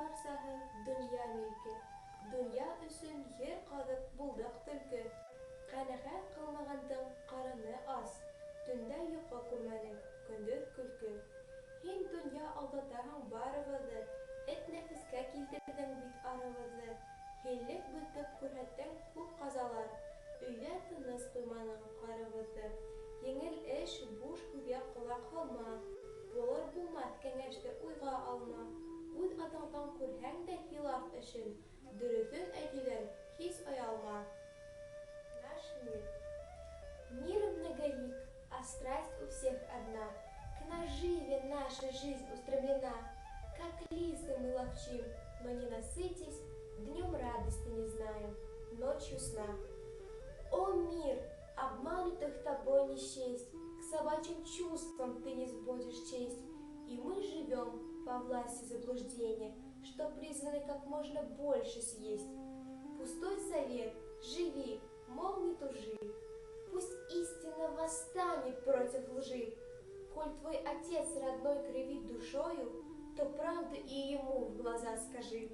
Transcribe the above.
барсаһы дөнья милке. Дөнья өсөн ер ҡаҙып булдыҡ төлкө. Ҡәнәғәт ҡылмағандың ҡарыны ас. Төндә йоҡо күрмәнең, көндөҙ көлкө. Һин донъя алдатаһың барыбыҙҙы, эт нәфескә килтерҙең бит арыбыҙҙы. Һиллек бөтөп күрһәттең күп ҡазалар, өйҙә тыныс ҡуйманың ҡарыбыҙҙы. Еңел эш, буш һүҙгә ҡолаҡ һалма, булыр-булмаҫ кәңәште уйға алма. Үҙ атыңдан күрһәң дә хилаф эшен, дөрөҫөн әйтеүҙән һис оялма. Наш мир. Мир многолик, а страсть у всех одна. К наживе наша жизнь устремлена. Как лисы мы ловчим, но не насытясь, днем радости не знаем, ночью сна. О мир, обманутых тобой не счесть, к собачьим чувствам ты не сводишь честь. И мы живем во власти заблуждения, что призваны как можно больше съесть. Пустой совет, живи, мол не тужи. Пусть истина восстанет против лжи. Коль твой отец родной кривит душою, то правду и ему в глаза скажи.